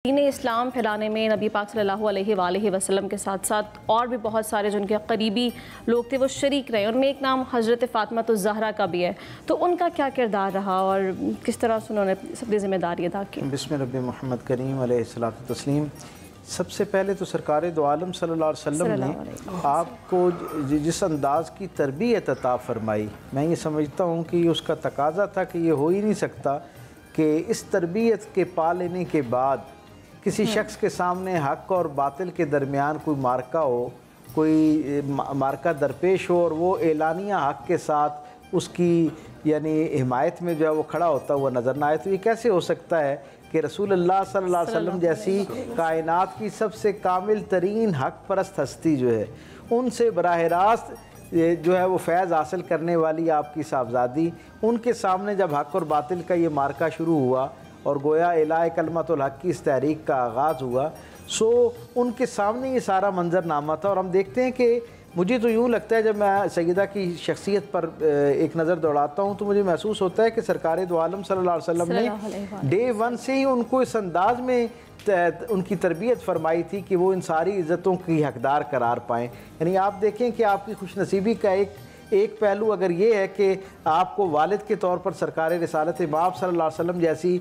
دین اسلام پھیلانے میں نبی پاک صلی اللہ علیہ وآلہ وسلم کے ساتھ ساتھ اور بھی بہت سارے جن کے قریبی لوگ تھے وہ شریک رہے، ان میں ایک نام حضرت فاطمہ الزہرا کا بھی ہے، تو ان کا کیا کردار رہا اور کس طرح سے انہوں نے اپنی ذمہ داری ادا کی؟ بسم رب محمد کریم علیہ الصلوۃ والتسلیم۔ سب سے پہلے تو سرکار دو عالم صلی اللہ علیہ وسلم نے آپ کو جس انداز کی تربیت عطا فرمائی، میں یہ سمجھتا ہوں کہ اس کا تقاضا تھا کہ یہ ہو ہی نہیں سکتا کہ اس تربیت کے پا لینے کے بعد کسی شخص کے سامنے حق اور باطل کے درمیان کوئی مارکہ ہو، کوئی مارکہ درپیش ہو اور وہ اعلانیہ حق کے ساتھ اس کی یعنی حمایت میں جو ہے وہ کھڑا ہوتا ہوا نظر نہ آئے۔ تو یہ کیسے ہو سکتا ہے کہ رسول اللہ صلی اللہ علیہ وسلم جیسی کائنات کی سب سے کامل ترین حق پرست ہستی جو ہے، ان سے براہ راست جو ہے وہ فیض حاصل کرنے والی آپ کی صاحبزادی، ان کے سامنے جب حق اور باطل کا یہ مارکہ شروع ہوا اور گویا اعلاء کلمۃ الحق کی اس تحریک کا آغاز ہوا، سو ان کے سامنے یہ سارا منظرنامہ تھا۔ اور ہم دیکھتے ہیں کہ مجھے تو یوں لگتا ہے جب میں سیدہ کی شخصیت پر ایک نظر دوڑاتا ہوں تو مجھے محسوس ہوتا ہے کہ سرکار دو عالم صلی اللہ علیہ وسلم نے ڈے ون سے ہی ان کو اس انداز میں ان کی تربیت فرمائی تھی کہ وہ ان ساری عزتوں کی حقدار قرار پائیں۔ یعنی آپ دیکھیں کہ آپ کی خوش نصیبی کا ایک پہلو اگر یہ ہے کہ آپ کو والد کے طور پر سرکار رسالت مآب صلی اللہ علیہ وسلم جیسی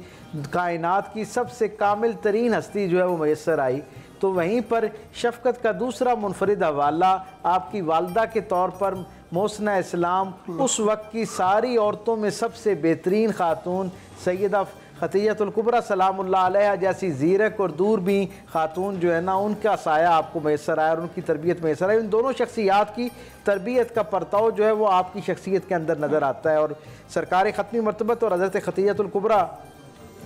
کائنات کی سب سے کامل ترین ہستی جو ہے وہ میسر آئی، تو وہیں پر شفقت کا دوسرا منفرد حوالہ آپ کی والدہ کے طور پر محسنہ اسلام، اس وقت کی ساری عورتوں میں سب سے بہترین خاتون سیدہ خدیجہ الکبریٰ سلام اللہ علیہا جیسی زیرک اور دور بھی خاتون جو ہے نا، ان کا سایہ آپ کو میسر آیا اور ان کی تربیت میسر آئی۔ ان دونوں شخصیات کی تربیت کا پرتاؤ جو ہے وہ آپ کی شخصیت کے اندر نظر آتا ہے، اور سرکار ختمی مرتبت اور حضرت خدیجہ الکبریٰ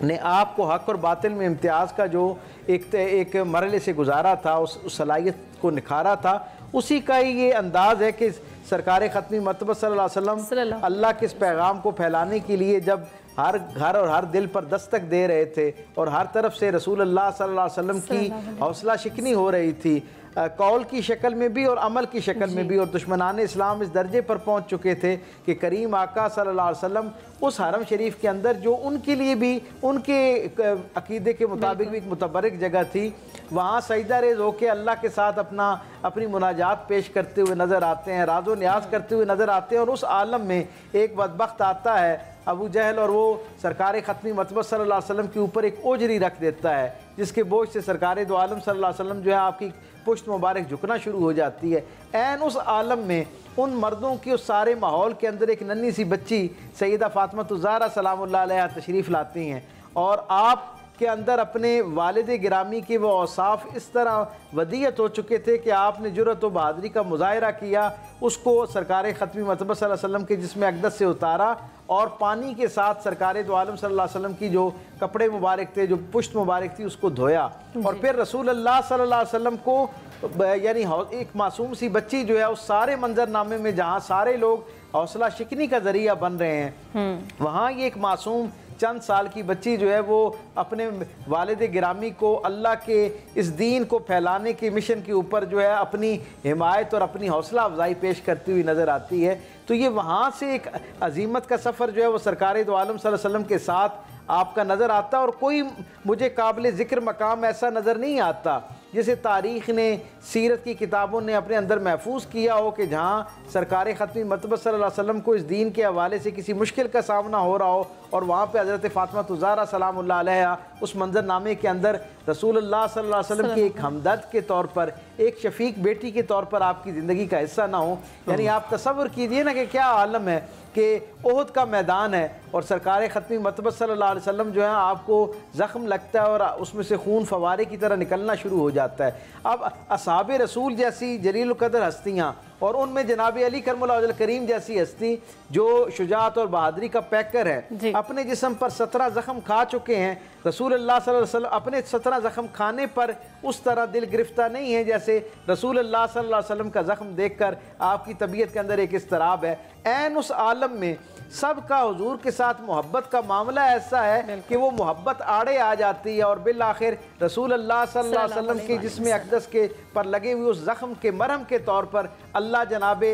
نے آپ کو حق اور باطل میں امتیاز کا جو ایک مرحلے سے گزارا تھا، اس صلاحیت کو نکھارا تھا، اسی کا ہی یہ انداز ہے کہ سرکار ختمی مرتبہ صلی اللہ علیہ وسلم اللہ کے اس پیغام کو پھیلانے کے لیے جب ہر گھر اور ہر دل پر دستک دے رہے تھے اور ہر طرف سے رسول اللہ صلی اللہ علیہ وسلم کی حوصلہ شکنی ہو رہی تھی، قول کی شکل میں بھی اور عمل کی شکل میں بھی، اور دشمنان اسلام اس درجے پر پہنچ چکے تھے کہ کریم آقا صلی اللہ علیہ وسلم اس حرم شریف کے اندر جو ان کے لیے بھی ان کے عقیدے کے مطابق بھی ایک متبرک جگہ تھی، وہاں سجدہ ریز ہو کے اللہ کے ساتھ اپنی مناجات پیش کرتے ہوئے نظر آتے ہیں، راز و نیاز کرتے ہوئے نظر آتے ہیں، اور اس عالم میں ایک بدبخت آتا ہے ابو جہل اور وہ سرکار ختمی مرتبہ صلی اللہ علیہ وسلم کے اوپر ایک اوجری رکھ دیتا ہے، جس کے بوجھ سے سرکار دو عالم صلی اللہ علیہ وسلم جو ہے آپ کی پشت مبارک جھکنا شروع ہو جاتی ہے۔ عین اس عالم میں ان مردوں کی اس سارے ماحول کے اندر ایک ننھی سی بچی سیدہ فاطمہ الزہرا سلام اللہ علیہا تشریف لاتی ہیں، اور آپ کے اندر اپنے والد گرامی کے وہ اوصاف اس طرح ودیعت ہو چکے تھے کہ آپ نے جرأت و بہادری کا مظاہرہ کیا، اس کو سرکار ختمی مرتبہ صلی اللہ علیہ وسلم کے جسم اقدس سے اتارا اور پانی کے ساتھ سرکار دو عالم صلی اللہ علیہ وسلم کی جو کپڑے مبارک تھے، جو پشت مبارک تھی، اس کو دھویا، اور پھر رسول اللہ صلی اللہ علیہ وسلم کو یعنی ایک معصوم سی بچی جو ہے اس سارے منظرنامے میں جہاں سارے لوگ حوصلہ شکنی کا ذریعہ بن رہے ہیں، وہاں یہ ایک معصوم چند سال کی بچی جو ہے وہ اپنے والد گرامی کو اللہ کے اس دین کو پھیلانے کے مشن کے اوپر جو ہے اپنی حمایت اور اپنی حوصلہ افزائی پیش کرتی ہوئی نظر آتی ہے۔ تو یہ وہاں سے ایک عظیمت کا سفر جو ہے وہ سرکار دو عالم صلی اللہ علیہ وسلم کے ساتھ آپ کا نظر آتا ہے، اور کوئی مجھے قابل ذکر مقام ایسا نظر نہیں آتا جسے تاریخ نے، سیرت کی کتابوں نے اپنے اندر محفوظ کیا ہو کہ جہاں سرکار ختمی مرتبہ صلی اللہ علیہ وسلم کو اس دین کے حوالے سے کسی مشکل کا سامنا ہو رہا ہو، اور وہاں پہ حضرت فاطمہ الزہرا سلام اللہ علیہا اس منظرنامے کے اندر رسول اللہ صلی اللہ علیہ وسلم کی ایک ہمدرد کے طور پر، ایک شفیق بیٹی کے طور پر آپ کی زندگی کا حصہ نہ ہو۔ یعنی آپ تصور کیجئے نا کہ کیا عالم ہے کہ احد کا میدان ہے اور سرکار ختمی مرتبہ صلی اللہ علیہ وسلم جو ہے آپ کو زخم لگتا ہے اور اس میں سے خون فوارے کی طرح نکلنا شروع ہو جاتا ہے۔ اب اصحاب رسول جیسی جلیل القدر ہستیاں، اور ان میں جناب علی کرم اللہ وجہ الکریم جیسی ہستی جو شجاعت اور بہادری کا پیکر ہے، اپنے جسم پر 17 زخم کھا چکے ہیں، رسول اللہ صلی اللہ علیہ وسلم اپنے 17 زخم کھانے پر اس طرح دل گرفتہ نہیں ہے جیسے رسول اللہ صلی اللہ علیہ وسلم کا زخم دیکھ کر آپ کی طبیعت کے اندر ایک اضطراب ہے۔ عین اس عالم میں سب کا حضور کے ساتھ محبت کا معاملہ ایسا ہے کہ وہ محبت آڑے آ جاتی ہے، اور بالآخر رسول اللہ صلی اللہ علیہ وسلم کے جسم اقدس کے پر لگے ہوئے اس زخم کے مرہم کے طور پر اللہ جناب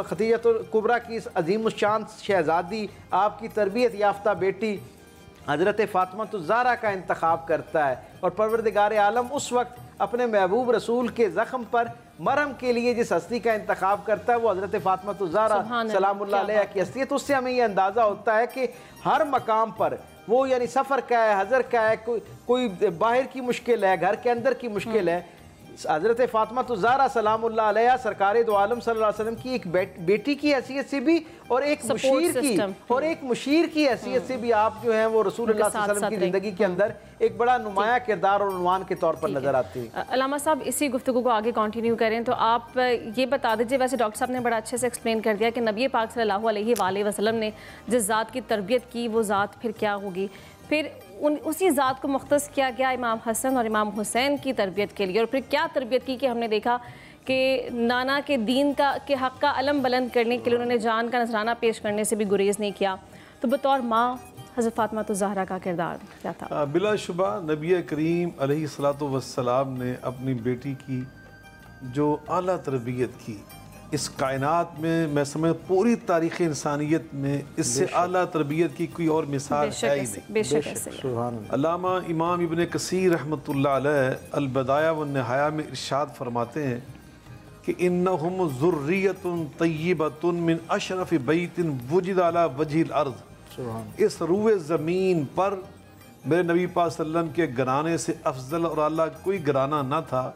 خدیجہ الکبریٰ کی اس عظیم الشان شہزادی، آپ کی تربیت یافتہ بیٹی حضرت فاطمہ الزہرا کا انتخاب کرتا ہے، اور پروردگار عالم اس وقت اپنے محبوب رسول کے زخم پر مرہم کے لیے جس ہستی کا انتخاب کرتا ہے وہ حضرت فاطمہ الزہرا سلام اللہ علیہ کی ہستی ہے۔ تو اس سے ہمیں یہ اندازہ ہوتا ہے کہ ہر مقام پر وہ یعنی سفر کا ہے، حضر کا ہے، کوئی باہر کی مشکل ہے، گھر کے اندر کی مشکل ہے، حضرت فاطمہ الزہرا سلام اللہ علیہ سرکار دو عالم صلی اللہ علیہ وسلم کی ایک بیٹی کی حیثیت سے بھی اور ایک مشیر کی حیثیت سے بھی آپ جو ہیں وہ رسول اللہ صلی اللہ علیہ وسلم کی زندگی کے اندر ایک بڑا نمایاں کردار اور عنوان کے طور پر نظر آتی ہے۔ علامہ صاحب اسی گفتگو کو آگے کنٹینیو کریں تو آپ یہ بتا دیجئے، ویسے ڈاکٹر صاحب نے بڑا اچھے سے ایکسپلین کر دیا کہ نبی پاک صلی اللہ علیہ وآلہ وسلم نے جس ذات کی تربیت کی وہ ذات پھر کیا ہوگی، پھر اسی ذات کو مختص کیا گیا امام حسن اور امام حسین کی تربیت کے لیے، اور پھر کیا تربیت کی کہ ہم نے دیکھا کہ نانا کے دین کے حق کا علم بلند کرنے کے لیے انہوں نے جان کا نذرانہ پیش کرنے سے بھی گریز نہیں کیا۔ تو بطور ماں حضرت فاطمہ الزہرا کا کردار کیا تھا؟ بلا شبہ نبی کریم علیہ السلام نے اپنی بیٹی کی جو اعلیٰ تربیت کی، اس کائنات میں سمجھ پوری تاریخ انسانیت میں اس سے اعلیٰ تربیت کی کوئی اور مثال ہے ہی نہیں۔ بے شک ایسے علامہ امام ابن کثیر رحمۃ اللہ علیہ البدایہ والنہایہ میں ارشاد فرماتے ہیں کہ انہم ذریۃ طیبۃ من اشرف بیت وجد علی وجہ الارض، اس روئے زمین پر میرے نبی پاک صلی اللہ علیہ وسلم کے گھرانے سے افضل اور اعلیٰ کوئی گھرانہ نہ تھا،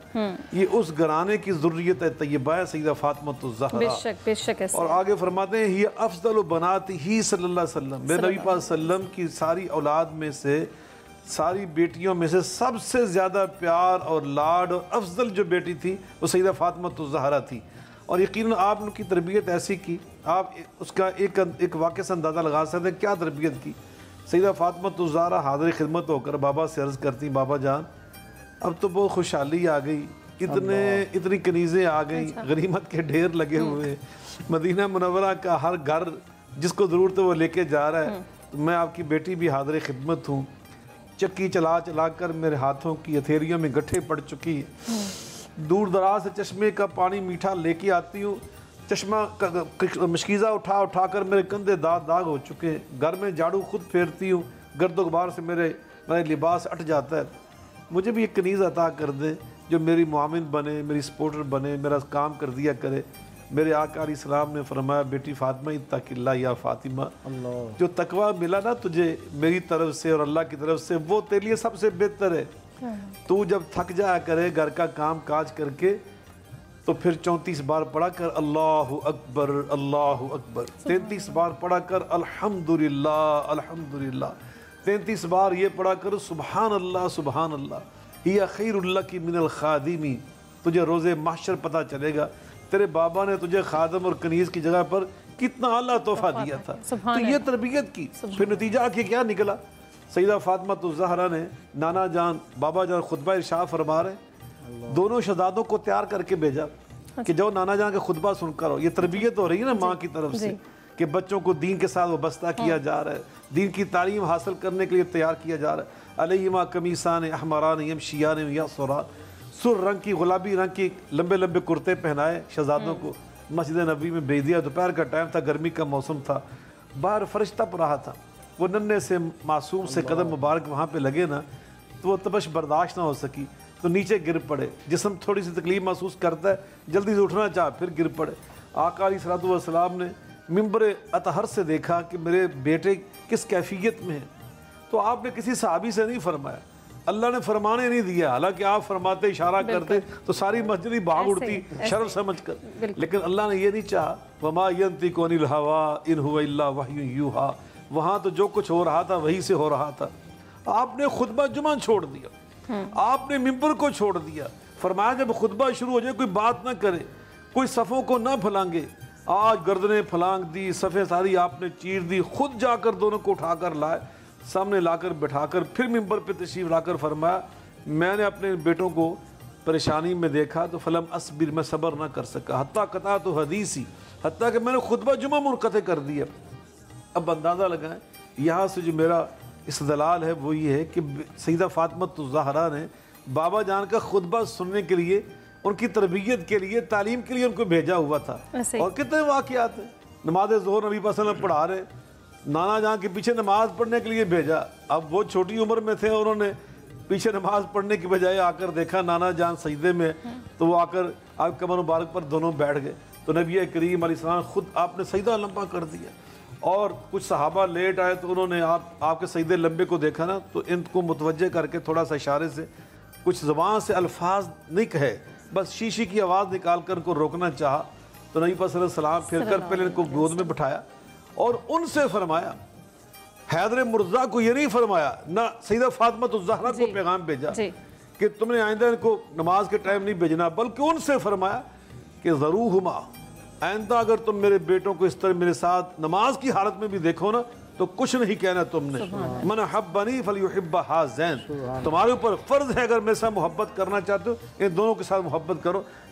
یہ اس گھرانے کی ذریت طیبہ ہے سیدہ فاطمہ الزہرا۔ بے شک ایسے اور آگے فرماتے ہیں یہ افضل بنات ہی صلی اللہ علیہ وسلم، میرے نبی پاک صلی اللہ علیہ وسلم کی ساری اولاد میں سے، ساری بیٹیوں میں سے سب سے زیادہ پیار اور لاڈ اور افضل جو بیٹی تھی وہ سیدہ فاطمہ الزہرا تھی۔ اور یقیناً آپ ان کی تربیت ایسی کی، آپ اس کا ایک واقعہ سے اندازہ لگا سکتے ہیں کیا تربیت کی۔ سیدہ فاطمہ الزہرا حاضر خدمت ہو کر بابا سے عرض کرتی، بابا جان اب تو بہت خوشحالی آ گئی، اتنی کنیزیں آ گئیں، غنیمت کے ڈھیر لگے ہوئے، مدینہ منورہ کا ہر گھر جس کو ضرورت ہے وہ لے کے جا رہا ہے، تو میں آپ کی بیٹی بھی حاضر خدمت ہوں، چکی چلا چلا کر میرے ہاتھوں کی ہتھیلیوں میں گٹھے پڑ چکی ہے، دور دراز سے چشمے کا پانی میٹھا لے کے آتی ہوں، چشمہ مشکیزہ اٹھا کر میرے کندھے داغ ہو چکے ہیں، گھر میں جھاڑو خود پھیرتی ہوں، گرد و غبار سے میرے لباس اٹھ جاتا ہے، مجھے بھی ایک کنیز عطا کر دے جو میری معاون بنے، میری سپورٹر بنے، میرا کام کر دیا کرے۔ میرے آقا علیہ السلام نے فرمایا بیٹی فاطمہ اتق اللہ یا فاطمہ، جو تقوی ملا نا تجھے میری طرف سے اور اللہ کی طرف سے وہ تیرے لیے سب سے بہتر ہے۔ تو جب تھک جایا کرے گھر کا کام کاج کر کے تو پھر 34 بار پڑھا کر اللہ اکبر اللہ اکبر، 33 بار پڑھا کر الحمدللہ الحمدللہ، 33 بار یہ پڑھا کر سبحان اللہ سبحان اللہ، یہ خیر اللہ کی من الخادمی۔ تجھے روز محشر پتہ چلے گا تیرے بابا نے تجھے خادم اور کنیز کی جگہ پر کتنا اعلیٰ تحفہ دیا تھا، تو یہ تربیت کی۔ پھر نتیجہ کہ کیا نکلا، سیدہ فاطمہ الزہرا نے نانا جان بابا جان خطبہ ارشاد فرما رہے، دونوں شہزادوں کو تیار کر کے بھیجا کہ جو نانا جان کا خطبہ سن کر ہو، یہ تربیت ہو رہی ہے نا ماں کی طرف سے کہ بچوں کو دین کے ساتھ وابستہ کیا جا رہا ہے، دین کی تعلیم حاصل کرنے کے لیے تیار کیا جا رہا ہے۔ علیہما قمیصان احمران یمشیان یسران، سر رنگ کی گلابی رنگ کی لمبے لمبے کرتے پہنائے شہزادوں کو، مسجد نبوی میں بھیج دیا۔ دوپہر کا ٹائم تھا، گرمی کا موسم تھا، باہر فرش تپ رہا تھا، وہ ننھے سے معصوم سے قدم مبارک وہاں پہ لگے نا تو وہ تپش برداشت نہ ہو سکی تو نیچے گر پڑے، جسم تھوڑی سی تکلیف محسوس کرتا ہے، جلدی سے اٹھنا چاہ پھر گر پڑے۔ آقا علیہ السلام نے منبر اطہر سے دیکھا کہ میرے بیٹے کس کیفیت میں ہیں، تو آپ نے کسی صحابی سے نہیں فرمایا، اللہ نے فرمانے نہیں دیا، حالانکہ آپ فرماتے اشارہ کرتے تو ساری مسجد ہی بھاگ اڑتی شرف سمجھ کر، لیکن اللہ نے یہ نہیں چاہا وما ينطق عن الهوى ان هو الا وحی یوحی، وہاں تو جو کچھ ہو رہا تھا وہی سے ہو رہا تھا۔ آپ نے خطبہ جمعہ چھوڑ دیا، آپ نے ممبر کو چھوڑ دیا، فرمایا جب خطبہ شروع ہو جائے کوئی بات نہ کرے، کوئی صفوں کو نہ پھلانگے۔ آج گردنیں پھلانگ دی، صفیں ساری آپ نے چیر دی، خود جا کر دونوں کو اٹھا کر لائے، سامنے لا کر بٹھا کر پھر ممبر پہ تشریف لا کر فرمایا میں نے اپنے بیٹوں کو پریشانی میں دیکھا تو فلم اصبر، میں صبر نہ کر سکا، حتیٰ قطع تو حدیثی، حتیٰ کہ میں نے خطبہ جمعہ منقطع کر دیا۔ اب اندازہ لگائیں یہاں سے جو میرا استدلال ہے وہ یہ ہے کہ سیدہ فاطمہ الزہرا نے بابا جان کا خطبہ سننے کے لیے، ان کی تربیت کے لیے، تعلیم کے لیے ان کو بھیجا ہوا تھا۔ اور کتنے واقعات ہیں، نماز ظہر نبی صلی اللہ علیہ وسلم پڑھا رہے، نانا جان کے پیچھے نماز پڑھنے کے لیے بھیجا. اب وہ چھوٹی عمر میں تھے, انہوں نے پیچھے نماز پڑھنے کی بجائے آ کر دیکھا نانا جان سجدے میں, تو وہ آ کر آپ کمر مبارک پر دونوں بیٹھ گئے. تو نبی کریم علیہ السلام خود آپ نے سجدہ لمبا کر دیا, اور کچھ صحابہ لیٹ آئے تو انہوں نے آپ کے سجدے لمبے کو دیکھا نا, تو ان کو متوجہ کر کے تھوڑا سا اشارے سے, کچھ زبان سے الفاظ نہیں کہے, بس شیشی کی آواز نکال کر ان کو روکنا چاہا. تو نبی پاک صلی اللہ علیہ وسلم پھر کر پہلے ان کو گود میں بٹھایا اور ان سے فرمایا, حیدر مرزا کو یہ نہیں فرمایا, نہ سیدہ فاطمہ الزہرا کو پیغام بھیجا کہ تم نے آئندہ ان کو نماز کے ٹائم نہیں بھیجنا, بلکہ ان سے فرمایا کہ ضروہما, آئندہ اگر تم میرے بیٹوں کو اس طرح میرے ساتھ نماز کی حالت میں بھی دیکھو نا تو کچھ نہیں کہنا تم نے. من حبنی فلیحب ہذین, تمہارے اوپر فرض ہے اگر میرے ساتھ محبت کرنا چاہتے ہو ان دونوں کے ساتھ محبت کرو.